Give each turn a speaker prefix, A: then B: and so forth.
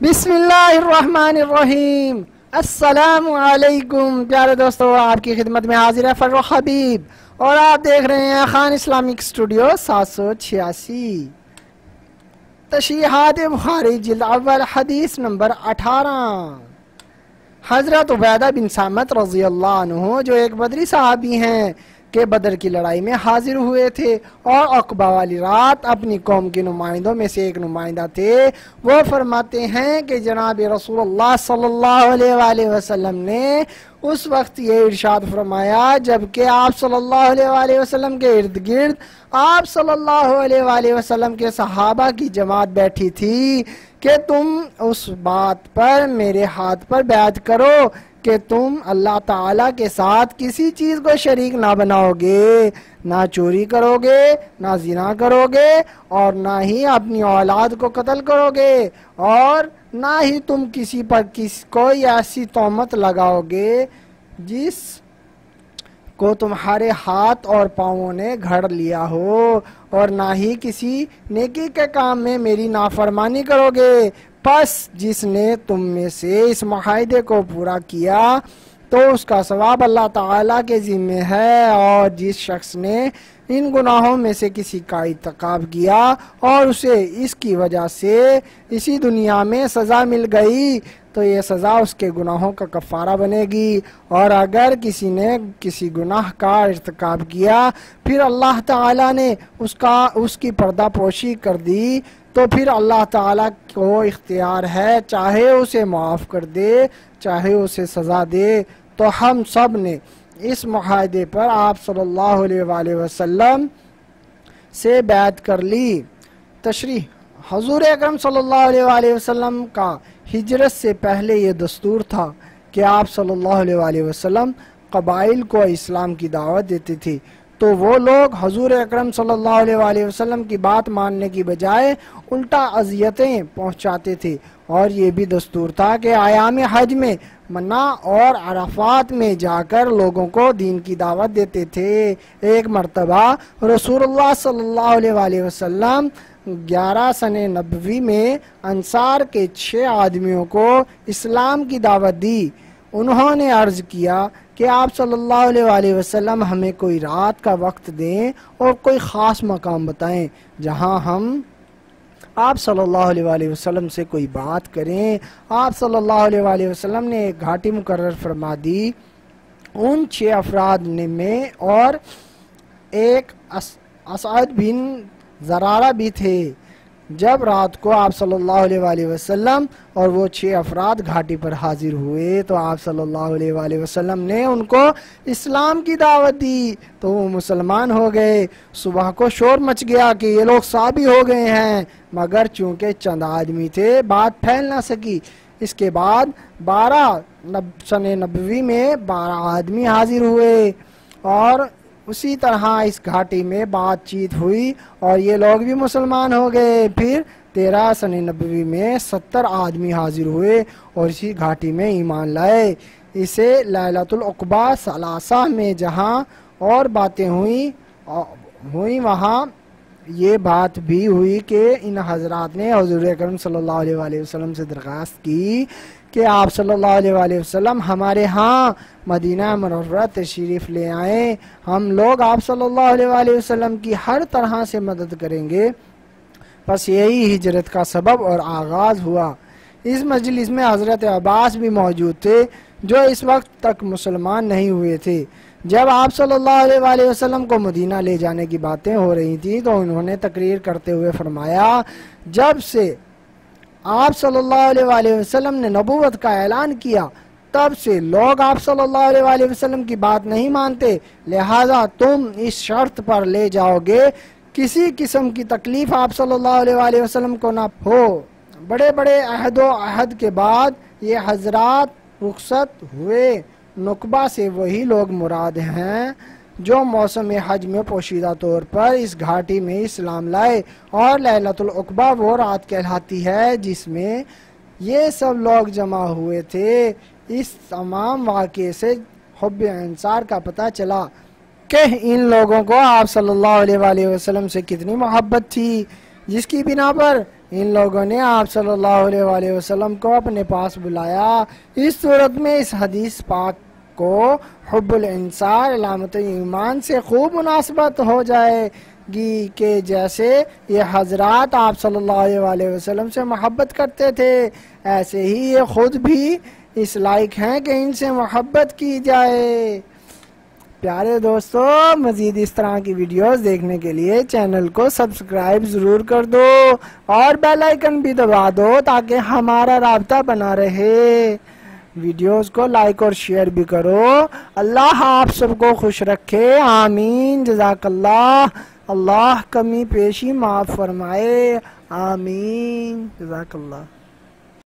A: بسم اللہ الرحمن الرحیم۔ السلام علیکم پیارے دوستو، آپ کی خدمت میں حاضر ہے فرخ حبیب اور آپ دیکھ رہے ہیں خان اسلامک اسٹوڈیو 786۔ تشریحات بخاری جلد اول حدیث نمبر 18۔ حضرت عبیدہ بن صامت رضی اللہ عنہ جو ایک بدری صحابی ہیں کہ بدر کی لڑائی میں حاضر ہوئے تھے اور عقبہ والی رات اپنی قوم کے نمائندوں میں سے ایک نمائندہ تھے، وہ فرماتے ہیں کہ جناب رسول اللہ صلی اللہ علیہ وآلہ وسلم نے اس وقت یہ ارشاد فرمایا جبکہ آپ صلی اللہ علیہ وآلہ وسلم کے ارد گرد آپ صلی اللہ علیہ وآلہ وسلم کے صحابہ کی جماعت بیٹھی تھی کہ تم اس بات پر میرے ہاتھ پر بیعت کرو کہ تم اللہ تعالیٰ کے ساتھ کسی چیز کو شریک نہ بناؤ گے، نہ چوری کرو گے، نہ زنا کرو گے، اور نہ ہی اپنی اولاد کو قتل کرو گے، اور نہ ہی تم کسی پر کوئی ایسی تہمت لگاؤ گے جس کو تمہارے ہاتھ اور پاؤں نے گھڑ لیا ہو، اور نہ ہی کسی نیکی کے کام میں میری نافرمانی کرو گے۔ پس جس نے تم میں سے اس معاہدے کو پورا کیا تو اس کا ثواب اللہ تعالیٰ کے ذمہ ہے، اور جس شخص نے ان گناہوں میں سے کسی کا ارتکاب کیا اور اسے اس کی وجہ سے اسی دنیا میں سزا مل گئی تو یہ سزا اس کے گناہوں کا کفارہ بنے گی، اور اگر کسی نے کسی گناہ کا ارتکاب کیا پھر اللہ تعالیٰ نے اس کی پردہ پوشی کر دی تو پھر اللہ تعالیٰ کو اختیار ہے چاہے اسے معاف کر دے چاہے اسے سزا دے۔ تو ہم سب نے اس معاہدے پر آپ صلی اللہ علیہ وآلہ وسلم سے بیعت کر لی۔ تشریح: حضور اکرم صلی اللہ علیہ وآلہ وسلم کا ہجرت سے پہلے یہ دستور تھا کہ آپ صلی اللہ علیہ وآلہ وسلم قبائل کو اسلام کی دعوت دیتے تھے، تو وہ لوگ حضور اکرم صلی اللہ علیہ وآلہ وسلم کی بات ماننے کی بجائے الٹا اذیتیں پہنچاتے تھے، اور یہ بھی دستور تھا کہ ایام حج میں منی اور عرفات میں جا کر لوگوں کو دین کی دعوت دیتے تھے۔ ایک مرتبہ رسول اللہ صلی اللہ علیہ وآلہ وسلم 11 سنہ نبوی میں انصار کے 6 آدمیوں کو اسلام کی دعوت دی۔ انہوں نے عرض کیا کہ آپ صلی اللہ علیہ وآلہ وسلم ہمیں کوئی رات کا وقت دیں اور کوئی خاص مقام بتائیں جہاں ہم آپ صلی اللہ علیہ وآلہ وسلم سے کوئی بات کریں۔ آپ صلی اللہ علیہ وآلہ وسلم نے ایک گھاٹی مقرر فرما دی۔ ان 6 افراد میں اور ایک اسعد بن زرارہ بھی تھے۔ جب رات کو آپ صلی اللہ علیہ وآلہ وسلم اور وہ 6 افراد گھاٹی پر حاضر ہوئے تو آپ صلی اللہ علیہ وآلہ وسلم نے ان کو اسلام کی دعوت دی تو وہ مسلمان ہو گئے۔ صبح کو شور مچ گیا کہ یہ لوگ صحابی ہو گئے ہیں، مگر چونکہ چند آدمی تھے بات پھیل نہ سکی۔ اس کے بعد 12 سنہ نبوی میں 12 آدمی حاضر ہوئے، اور اسی طرح اس گھاٹی میں بات چیت ہوئی اور یہ لوگ بھی مسلمان ہو گئے۔ پھر 13 سنہ نبوی میں 70 آدمی حاضر ہوئے اور اسی گھاٹی میں ایمان لائے۔ اسے لیلۃ العقبہ ثلاثہ میں جہاں اور باتیں ہوئیں وہاں یہ بات بھی ہوئی کہ ان حضرات نے حضور اکرم صلی اللہ علیہ وآلہ وسلم سے درخواست کی کہ آپ صلی اللہ علیہ وآلہ وسلم ہمارے ہاں مدینہ منورہ تشریف لے آئیں، ہم لوگ آپ صلی اللہ علیہ وآلہ وسلم کی ہر طرح سے مدد کریں گے۔ بس یہی ہجرت کا سبب اور آغاز ہوا۔ اس مجلس میں حضرت عباس بھی موجود تھے جو اس وقت تک مسلمان نہیں ہوئے تھے۔ جب آپ صلی اللہ علیہ وآلہ وسلم کو مدینہ لے جانے کی باتیں ہو رہی تھیں تو انہوں نے تقریر کرتے ہوئے فرمایا، جب سے آپ صلی اللہ علیہ وآلہ وسلم نے نبوت کا اعلان کیا تب سے لوگ آپ صلی اللہ علیہ وآلہ وسلم کی بات نہیں مانتے، لہذا تم اس شرط پر لے جاؤ گے کسی قسم کی تکلیف آپ صلی اللہ علیہ وآلہ وسلم کو نہ ہو۔ بڑے بڑے عہد و عہد کے بعد یہ حضرات رخصت ہوئے۔ نقبہ سے وہی لوگ مراد ہیں جو موسم حج میں پوشیدہ طور پر اس گھاٹی میں اسلام لائے، اور لیلۃ العقبہ وہ رات کہلاتی ہے جس میں یہ سب لوگ جمع ہوئے تھے۔ اس تمام واقعے سے حب انصار کا پتہ چلا کہ ان لوگوں کو آپ صلی اللہ علیہ وآلہ وسلم سے کتنی محبت تھی، جس کی بنا پر ان لوگوں نے آپ صلی اللہ علیہ وآلہ وسلم کو اپنے پاس بلایا۔ اس صورت میں اس حدیث پاک کو حب الانصار علامت ایمان سے خوب مناسبت ہو جائے گی کہ جیسے یہ حضرات آپ صلی اللہ علیہ وآلہ وسلم سے محبت کرتے تھے، ایسے ہی یہ خود بھی اس لائق ہیں کہ ان سے محبت کی جائے۔ پیارے دوستو، مزید اس طرح کی ویڈیوز دیکھنے کے لیے چینل کو سبسکرائب ضرور کر دو اور بیل آئیکن بھی دبا دو تاکہ ہمارا رابطہ بنا رہے۔ ویڈیوز کو لائک اور شیئر بھی کرو۔ اللہ آپ سب کو خوش رکھے، آمین، جزاک اللہ۔ اللہ کمی پیشی معاف فرمائے، آمین، جزاک اللہ۔